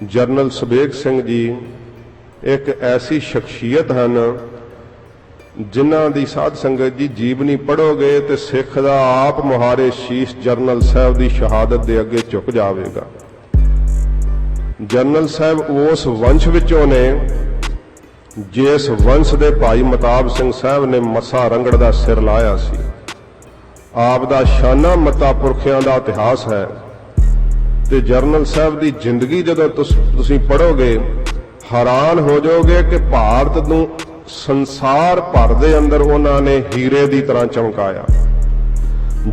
General Subeg Singh ji एक ऐसी शख्सियत हैं जिन्हां दी साध संगत जी जीवनी पढ़ोगे तो सिख दा आप मुहारे शीश जरनल साहब की शहादत दे अगे झुक जाएगा। जरनल साहब उस वंश विचों ने जिस वंश दे भाई मताब सिंह साहब ने मसा रंगड़ का सिर लाया सी। आप दा शाना मता पुरखियां दा इतिहास है। ते जरनल साहब की जिंदगी जदों तुसीं पढ़ोगे हैरान हो जाओगे कि भारत नूं संसार भर दे अंदर उन्होंने हीरे की तरह चमकाया।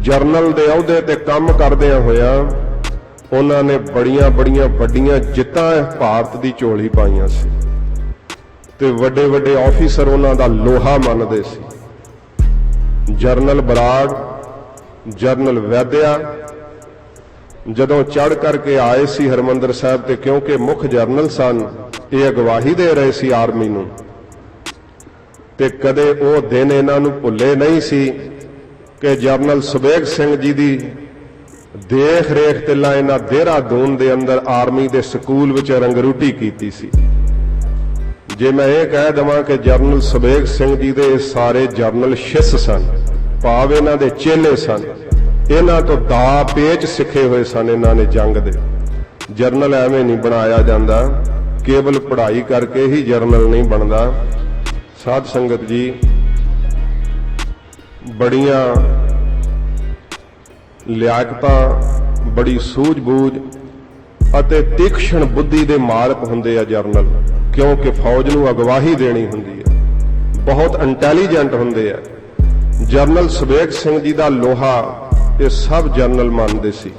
जरनल दे अहुदे ते काम करदियां होया उन्होंने बड़ियां बड़ियां वड्डियां जित्तां भारत की झोली पाईयां सी ते वड्डे वड्डे ऑफिसर उन्हां दा लोहा मनदे सी। जरनल बराड़, जरनल वैद्या जदों चढ़ करके आए सी हरमंदर साहब ते, क्योंकि मुख जरनल सन, ये अगवाही दे रहे सी आर्मी नूं, ते कदे वो दिन इन्हां नूं भुल्ले नहीं सी कि जरनल सुबेग सिंह जी दी देख रेख तिला इन्हां देहरादून दे अंदर army they school which Rangruti कीती सी। जे मैं ये कह देवां कि जरनल सुबेग सिंह जी दे सारे जरनल शिष्य सन, भाव इन्हां दे चेले सन, इन्हां तो दा पेच सिखे हुए सन। इन्हां ने जंग दे जरनल एवें नहीं बनाया जाता, केवल पढ़ाई करके ही जरनल नहीं बनता। साध संगत जी बड़ियां लियाकतां, बड़ी सूझबूझ अते तीक्ष्ण बुद्धि दे मालक हुंदे आ जरनल, क्योंकि फौज नूं अगवाही देनी हुंदी है। बहुत इंटैलीजेंट हुंदे आ। जरनल सुबेग सिंह जी दा लोहा ये सब जरनल मानते सी।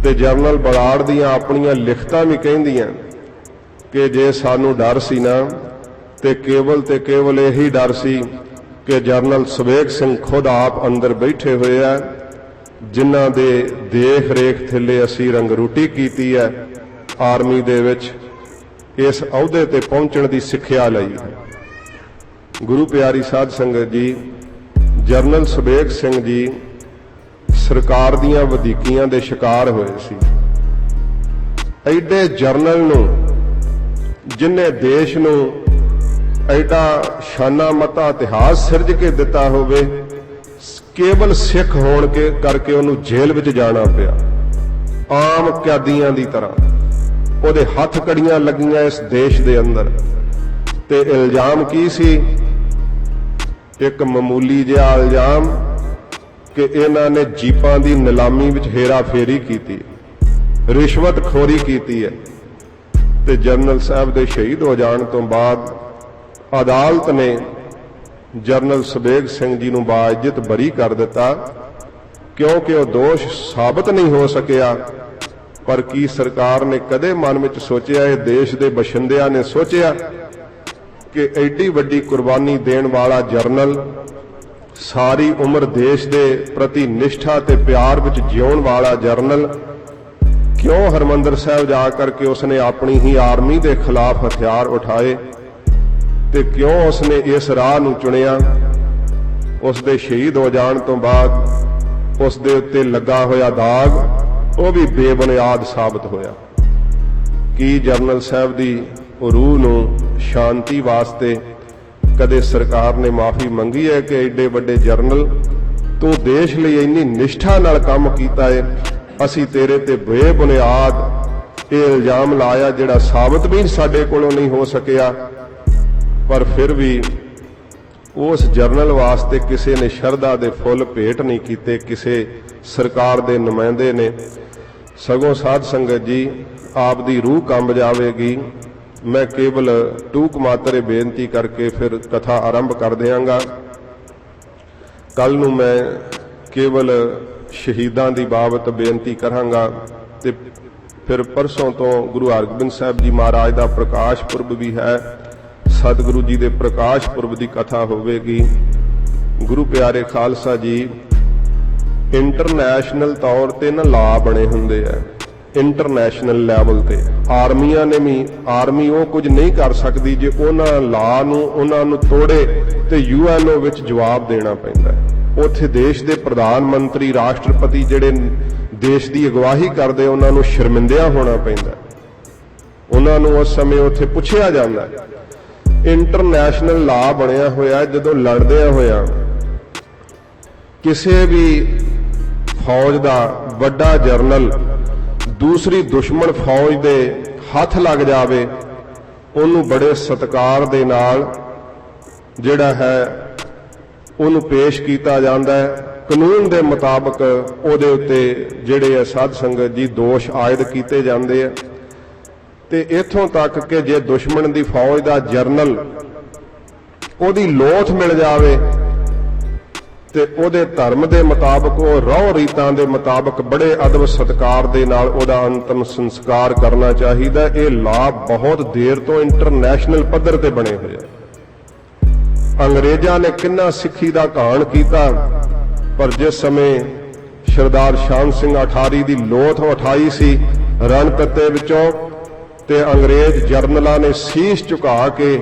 ते जरनल बराड़ दियां अपनियां लिखतां भी कहिंदियां कि जे सानू डर सी ना ते केवल यही डर सी कि जरनल सुबेग सिंह खुद आप अंदर बैठे हुए है, जिन्हां दे देख रेख थल्ले असी रंगरूटी कीती है, आर्मी दे विच इस अहुदे ते पहुंचण दी सिक्ख्या लई है। गुरु प्यारी साध संगत जी, जरनल सुबेग सिंह जी सरकार दियां वधीकियां दे शिकार होए सी। एडे जरनल नूं जिन्हें देश नूं एडा शाना मता इतिहास सिरज के दिता होवे, केवल सिख होण के करके उन्होंने जेल विच जाना पिया आम कैदियां दी तरह। उहदे हथ कड़ियां लगियां इस देश दे अंदर, ते इल्जाम की सी? एक मामूली जिहा इल्जाम कि इन्हां ने जीपां दी नीलामी विच हेरा फेरी कीती, रिश्वतखोरी कीती है। ते जरनल साहब दे शहीद हो जाण तो बाद अदालत ने जरनल सुबेग सिंह जी नूं बाइज्जत बरी कर दिता, क्योंकि वह दोष साबित नहीं हो सकिया। पर की सरकार ने कदे मन में सोचिया, ये देश के बशिंदियां ने सोचिया कि एडी वड्डी कुर्बानी देण वाला जरनल, सारी उम्र देश के प्रति निष्ठा ते प्यार विच जिउण वाला जरनल, क्यों हरमंदर साहब जा करके उसने अपनी ही आर्मी के खिलाफ हथियार उठाए, ते क्यों उसने इस राह नूं चुनिया? उसके शहीद हो जाण तो बाद उस दे उत्ते लगा होया दाग वो भी बेबुनियाद साबित होया। कि जरनल साहब की रूह नूं शांति वास्ते कदे सरकार ने माफ़ी मंगी है कि एडे वड्डे जरनल तू देश लिए इन्नी निष्ठा नाल काम कीता है, असी तेरे ते बेबुनियाद ये इल्जाम लाया जिहड़ा साबित भी साडे कोलों नहीं हो सकिया। पर फिर भी उस जरनल वास्ते किसी ने शरधा दे फुल भेंट नहीं कीते, किसी सरकार दे नुमाइंदे ने। सगों साध संगत जी आप दी रूह कंब जाएगी। मैं केवल टूक मात्रे बेनती करके फिर कथा आरंभ कर देंगा। कल नूं मैं केवल शहीदां दी बाबत बेनती करांगा ते फिर परसों तो गुरु हरगोबिंद साहब जी महाराज का प्रकाश पुरब भी है, सतगुरु जी के प्रकाश पुरब की कथा होवेगी। गुरु प्यारे खालसा जी इंटरनेशनल तौर पर ना ला बने हुंदे है, इंटरनेशनल लैवल ते आर्मियां ने भी आर्मी वो कुछ नहीं कर सकती जे उन्हां ला नूं उन्हां नूं तोड़े ते यूएनओ विच जवाब देना पैंदा है। उत्थे देश के प्रधानमंत्री राष्ट्रपति जिहड़े देश की अगवाही करते उन्हां नूं शर्मिंदिया होना पैंदा। ਉਹਨਾਂ ਨੂੰ ਉਸ ਸਮੇਂ ਉੱਥੇ ਪੁੱਛਿਆ ਜਾਂਦਾ ਇੰਟਰਨੈਸ਼ਨਲ ਲਾ ਬਣਿਆ ਹੋਇਆ ਜਦੋਂ ਲੜਦਿਆਂ ਹੋਇਆ ਕਿਸੇ ਵੀ ਫੌਜ ਦਾ ਵੱਡਾ ਜਰਨਲ ਦੂਸਰੀ ਦੁਸ਼ਮਣ ਫੌਜ ਦੇ ਹੱਥ ਲੱਗ ਜਾਵੇ ਉਹਨੂੰ ਬੜੇ ਸਤਿਕਾਰ ਦੇ ਨਾਲ ਜਿਹੜਾ ਹੈ ਉਹਨੂੰ ਪੇਸ਼ ਕੀਤਾ ਜਾਂਦਾ ਹੈ। ਕਾਨੂੰਨ ਦੇ ਮੁਤਾਬਕ ਉਹਦੇ ਉੱਤੇ ਜਿਹੜੇ ਆ ਸਾਧ ਸੰਗਤ ਜੀ ਦੋਸ਼ ਆਇਦ ਕੀਤੇ ਜਾਂਦੇ ਆ ਤੇ ਇੱਥੋਂ ਤੱਕ ਕਿ ਜੇ ਦੁਸ਼ਮਣ ਦੀ ਫੌਜ ਦਾ ਜਰਨਲ ਉਹਦੀ ਲੋਥ ਮਿਲ ਜਾਵੇ ਤੇ ਉਹਦੇ ਧਰਮ ਦੇ ਮੁਤਾਬਕ ਉਹ ਰਹੁ ਰੀਤਾਂ ਦੇ ਮੁਤਾਬਕ ਬੜੇ ਅਦਬ ਸਤਿਕਾਰ ਦੇ ਨਾਲ ਉਹਦਾ ਅੰਤਮ ਸੰਸਕਾਰ ਕਰਨਾ ਚਾਹੀਦਾ। ਇਹ ਲਾਭ ਬਹੁਤ ਦੇਰ ਤੋਂ ਇੰਟਰਨੈਸ਼ਨਲ ਪੱਧਰ ਤੇ ਬਣੇ ਹੋਏ ਆ। ਅੰਗਰੇਜ਼ਾਂ ਨੇ ਕਿੰਨਾ ਸਿੱਖੀ ਦਾ ਘਾਣ ਕੀਤਾ ਪਰ ਜਿਸ ਸਮੇਂ ਸਰਦਾਰ ਸ਼ਾਮ ਸਿੰਘ ਅਠਾਰੀ ਦੀ ਲੋਥ ਉਠਾਈ ਸੀ ਰਣਕੱਤੇ ਵਿੱਚੋਂ ਤੇ ਅੰਗਰੇਜ਼ ਜਰਨਲਾਂ ਨੇ ਸੀਸ ਝੁਕਾ ਕੇ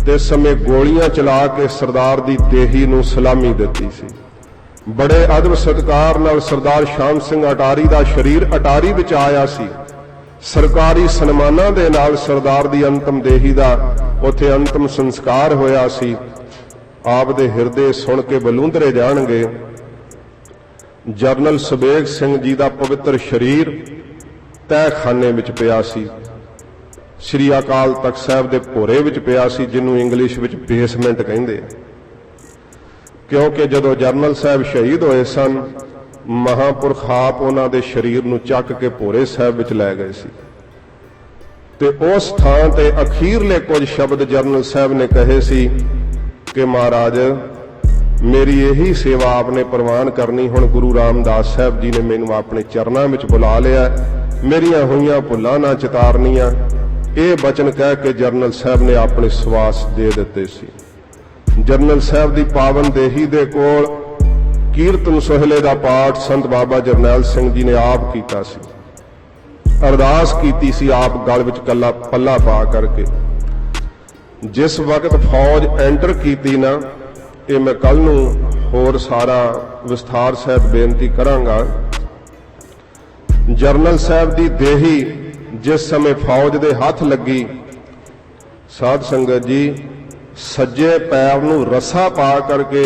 ਤੇ ਸਮੇਂ ਗੋਲੀਆਂ ਚਲਾ ਕੇ ਸਰਦਾਰ ਦੀ ਦੇਹੀ ਨੂੰ ਸਲਾਮੀ ਦਿੱਤੀ ਸੀ। ਬੜੇ ਅਦਬ ਸਤਿਕਾਰ ਨਾਲ ਸਰਦਾਰ ਸ਼ਾਮ ਸਿੰਘ ਅਟਾਰੀ ਦਾ ਸਰੀਰ ਅਟਾਰੀ ਵਿੱਚ ਆਇਆ ਸੀ। ਸਰਕਾਰੀ ਸਨਮਾਨਾਂ ਦੇ ਨਾਲ ਸਰਦਾਰ ਦੀ ਅੰਤਮ ਦੇਹੀ ਦਾ ਉੱਥੇ ਅੰਤਮ ਸੰਸਕਾਰ ਹੋਇਆ ਸੀ। ਆਪ ਦੇ ਹਿਰਦੇ ਸੁਣ ਕੇ ਬਲੂੰਦਰੇ ਜਾਣਗੇ। ਜਰਨਲ ਸੁਬੇਗ ਸਿੰਘ ਜੀ ਦਾ ਪਵਿੱਤਰ ਸਰੀਰ ਤਹਿਖਾਨੇ ਵਿੱਚ ਪਿਆ ਸੀ। ਸ੍ਰੀ ਅਕਾਲ ਤਖਤ ਸਾਹਿਬ ਦੇ ਭੋਰੇ ਵਿੱਚ ਪਿਆ ਸੀ ਜਿਹਨੂੰ ਇੰਗਲਿਸ਼ ਵਿੱਚ ਬੇਸਮੈਂਟ ਕਹਿੰਦੇ ਆ ਕਿਉਂਕਿ ਜਦੋਂ ਜਰਨਲ ਸਾਹਿਬ ਸ਼ਹੀਦ ਹੋਏ ਸਨ ਮਹਾਂਪੁਰਖ ਆਪ ਉਹਨਾਂ ਦੇ ਸਰੀਰ ਨੂੰ ਚੱਕ ਕੇ ਭੋਰੇ ਸਾਹਿਬ ਵਿੱਚ ਲੈ ਗਏ ਸੀ ਤੇ ਉਸ ਥਾਂ ਤੇ ਅਖੀਰਲੇ ਕੁਝ ਸ਼ਬਦ ਜਰਨਲ ਸਾਹਿਬ ਨੇ ਕਹੇ ਸੀ ਕਿ ਮਹਾਰਾਜ ਮੇਰੀ ਇਹੀ ਸੇਵਾ ਆਪਨੇ ਪ੍ਰਵਾਨ ਕਰਨੀ। ਹੁਣ ਗੁਰੂ ਰਾਮਦਾਸ ਸਾਹਿਬ ਜੀ ਨੇ ਮੈਨੂੰ ਆਪਣੇ ਚਰਨਾਂ ਵਿੱਚ ਬੁਲਾ ਲਿਆ, ਮੇਰੀਆਂ ਹੋਈਆਂ ਭੁੱਲਾਂ ਨਾ ਚਿਤਾਰਨੀਆਂ। ਇਹ ਬਚਨ ਕਹਿ ਕੇ ਜਰਨਲ ਸਾਹਿਬ ਨੇ ਆਪਣੇ ਸਵਾਸ ਦੇ ਦਿੱਤੇ ਸੀ। ਜਰਨਲ ਸਾਹਿਬ ਦੀ ਪਾਵਨ ਦੇਹੀ ਦੇ ਕੋਲ ਕੀਰਤਨ ਸੋਹਲੇ ਦਾ ਪਾਠ ਸੰਤ ਬਾਬਾ ਜਰਨੈਲ ਸਿੰਘ ਜੀ ਨੇ ਆਪ ਕੀਤਾ ਸੀ। ਅਰਦਾਸ ਕੀਤੀ ਸੀ ਆਪ ਗਲ ਵਿੱਚ ਕੱਲਾ ਪੱਲਾ ਪਾ ਕਰਕੇ। ਜਿਸ ਵਕਤ ਫੌਜ ਐਂਟਰ ਕੀਤੀ ਨਾ, ਇਹ ਮੈਂ ਕੱਲ ਨੂੰ ਹੋਰ ਸਾਰਾ ਵਿਸਥਾਰ ਸਹਿਤ ਬੇਨਤੀ ਕਰਾਂਗਾ। ਜਰਨਲ ਸਾਹਿਬ ਦੀ ਦੇਹੀ ਜਿਸ ਸਮੇਂ ਫੌਜ ਦੇ ਹੱਥ ਲੱਗੀ, ਸਾਧ ਸੰਗਤ ਜੀ ਸੱਜੇ ਪੈਰ ਨੂੰ ਰੱਸਾ ਪਾ ਕਰਕੇ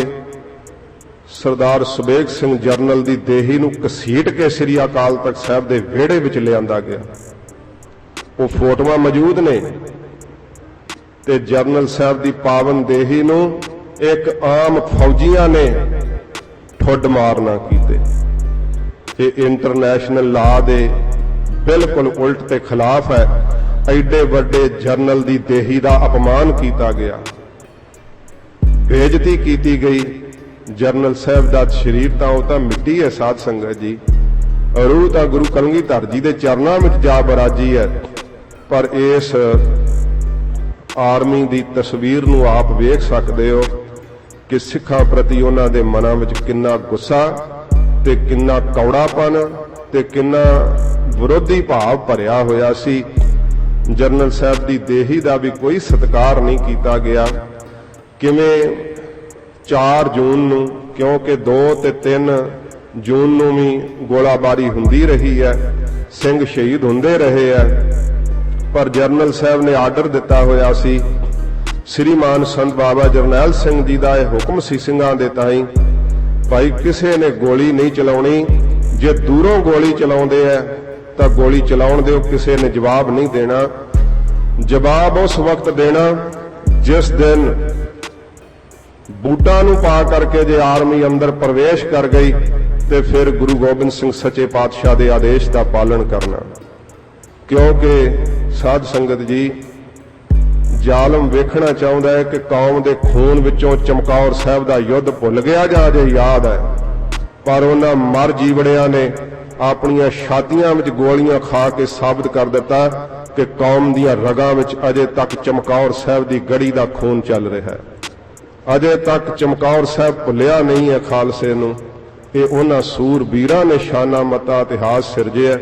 ਸਰਦਾਰ ਸੁਬੇਗ ਸਿੰਘ ਜਰਨਲ ਦੀ ਦੇਹੀ ਨੂੰ ਘਸੀਟ ਕੇ ਸ੍ਰੀ ਅਕਾਲ ਤਖਤ ਸਾਹਿਬ ਦੇ ਵਿਹੜੇ ਵਿੱਚ ਲਿਆਂਦਾ ਗਿਆ। ਉਹ ਫੋਟੋਆਂ ਮੌਜੂਦ ਨੇ ਤੇ ਜਰਨਲ ਸਾਹਿਬ ਦੀ ਪਾਵਨ ਦੇਹੀ ਨੂੰ ਇੱਕ ਆਮ ਫੌਜੀਆਂ ਨੇ ਠੁੱਡ ਮਾਰਨਾ ਕੀਤੇ। ਇਹ ਇੰਟਰਨੈਸ਼ਨਲ ਲਾ ਦੇ ਬਿਲਕੁਲ ਉਲਟ ਤੇ ਖਿਲਾਫ ਹੈ। ਐਡੇ ਵੱਡੇ ਜਰਨਲ ਦੀ ਦੇਹੀ ਦਾ ਅਪਮਾਨ ਕੀਤਾ ਗਿਆ, ਬੇਇੱਜ਼ਤੀ ਕੀਤੀ ਗਈ। ਜਰਨਲ ਸਾਹਿਬ ਦਾ ਸਰੀਰ ਤਾਂ ਉਹ ਤਾਂ ਮਿੱਟੀ ਹੈ ਸਾਧ ਸੰਗਤ ਜੀ, ਰੂਹ ਤਾਂ ਗੁਰੂ ਕਲਗੀਧਰ ਜੀ ਦੇ ਚਰਨਾਂ ਵਿੱਚ ਜਾ ਬਰਾਜੀ ਹੈ। ਪਰ ਇਸ ਆਰਮੀ ਦੀ ਤਸਵੀਰ ਨੂੰ ਆਪ ਵੇਖ ਸਕਦੇ ਹੋ ਕਿ ਸਿੱਖਾਂ ਪ੍ਰਤੀ ਉਹਨਾਂ ਦੇ ਮਨਾਂ ਵਿੱਚ ਕਿੰਨਾ ਗੁੱਸਾ ਤੇ ਕਿੰਨਾ ਕੌੜਾਪਨ ਤੇ ਕਿੰਨਾ ਵਿਰੋਧੀ ਭਾਵ ਭਰਿਆ ਹੋਇਆ ਸੀ। ਜਰਨਲ ਸਾਹਿਬ ਦੀ ਦੇਹੀ ਦਾ ਵੀ ਕੋਈ ਸਤਿਕਾਰ ਨਹੀਂ ਕੀਤਾ ਗਿਆ। ਕਿਵੇਂ 4 ਜੂਨ ਨੂੰ, ਕਿਉਂਕਿ 2 ਤੇ 3 ਜੂਨ ਨੂੰ ਵੀ ਗੋਲਾਬਾਰੀ ਹੁੰਦੀ ਰਹੀ ਹੈ, ਸਿੰਘ ਸ਼ਹੀਦ ਹੁੰਦੇ ਰਹੇ ਹੈ, ਪਰ ਜਰਨਲ ਸਾਹਿਬ ਨੇ ਆਰਡਰ ਦਿੱਤਾ ਹੋਇਆ ਸੀ। ਸ੍ਰੀਮਾਨ ਸੰਤ ਬਾਬਾ ਜਰਨੈਲ ਸਿੰਘ ਜੀ ਦਾ ਇਹ ਹੁਕਮ ਸੀ ਸਿੰਘਾਂ ਦੇ ਤਾਈਂ, ਭਾਈ ਕਿਸੇ ਨੇ ਗੋਲੀ ਨਹੀਂ ਚਲਾਉਣੀ। ਜੇ ਦੂਰੋਂ ਗੋਲੀ ਚਲਾਉਂਦੇ ਆ ਤਾਂ ਗੋਲੀ ਚਲਾਉਣ ਦਿਓ, ਕਿਸੇ ਨੇ ਜਵਾਬ ਨਹੀਂ ਦੇਣਾ। ਜਵਾਬ ਉਸ ਵਕਤ ਦੇਣਾ ਜਿਸ ਦਿਨ ਬੂਟਾਂ ਨੂੰ ਪਾ ਕਰਕੇ ਜੇ ਆਰਮੀ ਅੰਦਰ ਪ੍ਰਵੇਸ਼ ਕਰ ਗਈ ਤੇ ਫਿਰ ਗੁਰੂ ਗੋਬਿੰਦ ਸਿੰਘ ਸੱਚੇ ਪਾਤਸ਼ਾਹ ਦੇ ਆਦੇਸ਼ ਦਾ ਪਾਲਣ ਕਰਨਾ। ਕਿਉਂਕਿ ਸਾਧ ਸੰਗਤ ਜੀ ਜ਼ਾਲਮ ਵੇਖਣਾ ਚਾਹੁੰਦਾ ਹੈ ਕਿ ਕੌਮ ਦੇ ਖੂਨ ਵਿੱਚੋਂ ਚਮਕੌਰ ਸਾਹਿਬ ਦਾ ਯੁੱਧ ਭੁੱਲ ਗਿਆ ਜਾਂ ਅਜੇ ਯਾਦ ਹੈ, ਪਰ ਉਹਨਾਂ ਮਰ ਜੀਵੜਿਆਂ ਨੇ ਆਪਣੀਆਂ ਛਾਤੀਆਂ ਵਿੱਚ ਗੋਲੀਆਂ ਖਾ ਕੇ ਸਾਬਤ ਕਰ ਦਿੱਤਾ ਕਿ ਕੌਮ ਦੀਆਂ ਰਗਾਂ ਵਿੱਚ ਅਜੇ ਤੱਕ ਚਮਕੌਰ ਸਾਹਿਬ ਦੀ ਗੜੀ ਦਾ ਖੂਨ ਚੱਲ ਰਿਹਾ ਹੈ। ਅਜੇ ਤੱਕ ਚਮਕੌਰ ਸਾਹਿਬ ਭੁੱਲਿਆ ਨਹੀਂ ਹੈ ਖਾਲਸੇ ਨੂੰ। ਇਹ ਉਹਨਾਂ ਸੂਰਬੀਰਾਂ ਨੇ ਸ਼ਾਨਾ ਮਤਾ ਇਤਿਹਾਸ ਸਿਰਜਿਆ।